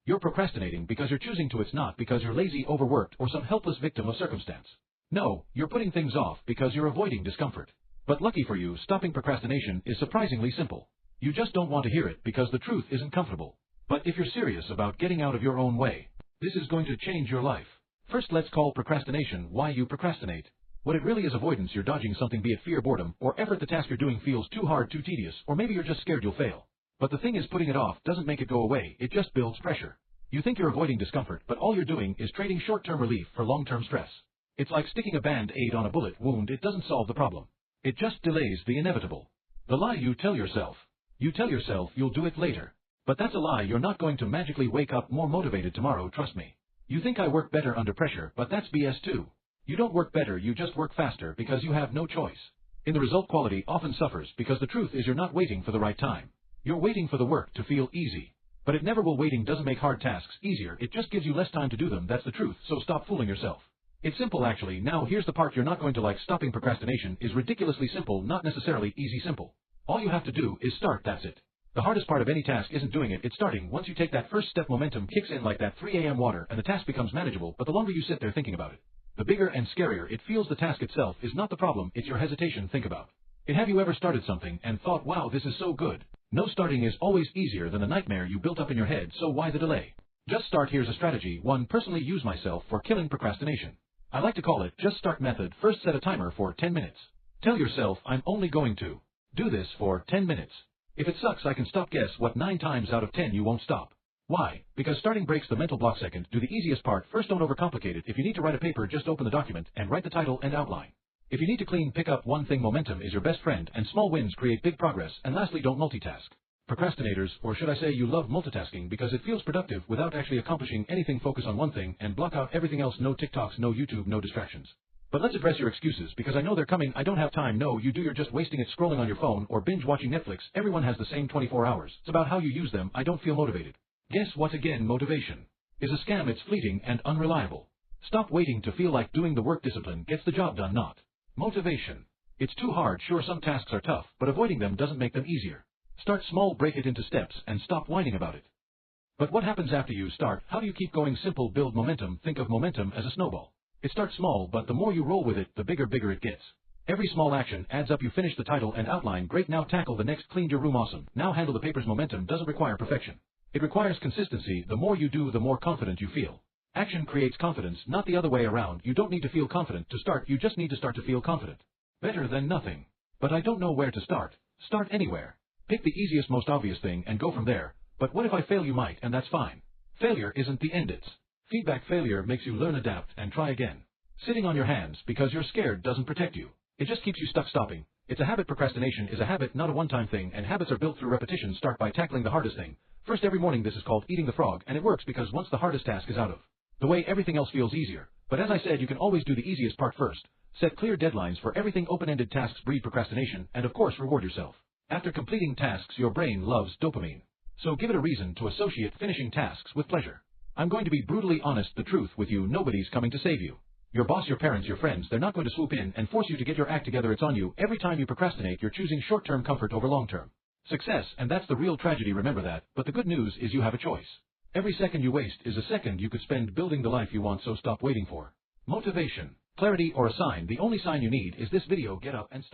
You're procrastinating because you're choosing to. It's not because you're lazy, overworked, or some helpless victim of circumstance. No, you're putting things off because you're avoiding discomfort. But lucky for you, stopping procrastination is surprisingly simple. You just don't want to hear it because the truth isn't comfortable. But if you're serious about getting out of your own way, this is going to change your life. First, let's call procrastination why you procrastinate. What it really is: avoidance. You're dodging something, be it fear, boredom, or effort. The task you're doing feels too hard, too tedious, or maybe you're just scared you'll fail. But the thing is, putting it off doesn't make it go away, it just builds pressure. You think you're avoiding discomfort, but all you're doing is trading short-term relief for long-term stress. It's like sticking a band-aid on a bullet wound. It doesn't solve the problem. It just delays the inevitable. The lie you tell yourself. You tell yourself you'll do it later. But that's a lie. You're not going to magically wake up more motivated tomorrow, trust me. You think I work better under pressure, but that's BS too. You don't work better, you just work faster because you have no choice. In the result, quality often suffers because the truth is you're not waiting for the right time. You're waiting for the work to feel easy. But it never will. Waiting doesn't make hard tasks easier, it just gives you less time to do them. That's the truth, so stop fooling yourself. It's simple actually. Now here's the part you're not going to like. Stopping procrastination is ridiculously simple, not necessarily easy simple. All you have to do is start, that's it. The hardest part of any task isn't doing it, it's starting. Once you take that first step, momentum kicks in like that 3 a.m. water and the task becomes manageable. But the longer you sit there thinking about it, the bigger and scarier it feels. The task itself is not the problem, it's your hesitation. Think about it. Have you ever started something and thought, wow, this is so good? No, starting is always easier than the nightmare you built up in your head, so why the delay? Just start. Here's a strategy one personally use myself for killing procrastination. I like to call it just start method. First, set a timer for 10 minutes. Tell yourself, I'm only going to do this for 10 minutes. If it sucks, I can stop. Guess what? 9 times out of 10 you won't stop. Why? Because starting breaks the mental block. Second, do the easiest part first. Don't overcomplicate it. If you need to write a paper, just open the document and write the title and outline. If you need to clean, pick up one thing. Momentum is your best friend, and small wins create big progress. And lastly, don't multitask. Procrastinators, or should I say you love multitasking because it feels productive without actually accomplishing anything. Focus on one thing and block out everything else. No TikToks, no YouTube, no distractions. But let's address your excuses, because I know they're coming. I don't have time. No, you do. You're just wasting it scrolling on your phone or binge watching Netflix. Everyone has the same 24 hours. It's about how you use them. I don't feel motivated. Guess what again? Motivation is a scam. It's fleeting and unreliable. Stop waiting to feel like doing the work. Discipline gets the job done, not motivation. It's too hard. Sure, some tasks are tough, but avoiding them doesn't make them easier. Start small, break it into steps, and stop whining about it. But what happens after you start? How do you keep going? Simple, build momentum. Think of momentum as a snowball. It starts small, but the more you roll with it, the bigger it gets. Every small action adds up. You finish the title and outline. Great, now tackle the next. Cleaned your room. Awesome. Now handle the papers. Momentum doesn't require perfection. It requires consistency. The more you do, the more confident you feel. Action creates confidence, not the other way around. You don't need to feel confident to start, you just need to start to feel confident. Better than nothing. But I don't know where to start. Start anywhere. Pick the easiest, most obvious thing and go from there. But what if I fail? You might, and that's fine. Failure isn't the end, it's feedback. Failure makes you learn, adapt, and try again. Sitting on your hands because you're scared doesn't protect you. It just keeps you stuck. Stopping. It's a habit. Procrastination is a habit, not a one-time thing, and habits are built through repetition. Start by tackling the hardest thing first every morning. This is called eating the frog, and it works because once the hardest task is out of the way, everything else feels easier. But as I said, you can always do the easiest part first. Set clear deadlines for everything. Open-ended tasks breed procrastination, and of course, reward yourself. After completing tasks, your brain loves dopamine. So give it a reason to associate finishing tasks with pleasure. I'm going to be brutally honest, the truth with you: nobody's coming to save you. Your boss, your parents, your friends, they're not going to swoop in and force you to get your act together. It's on you. Every time you procrastinate, you're choosing short-term comfort over long-term success, and that's the real tragedy. Remember that. But the good news is you have a choice. Every second you waste is a second you could spend building the life you want, so stop waiting for motivation, clarity, or a sign. The only sign you need is this video. Get up and start.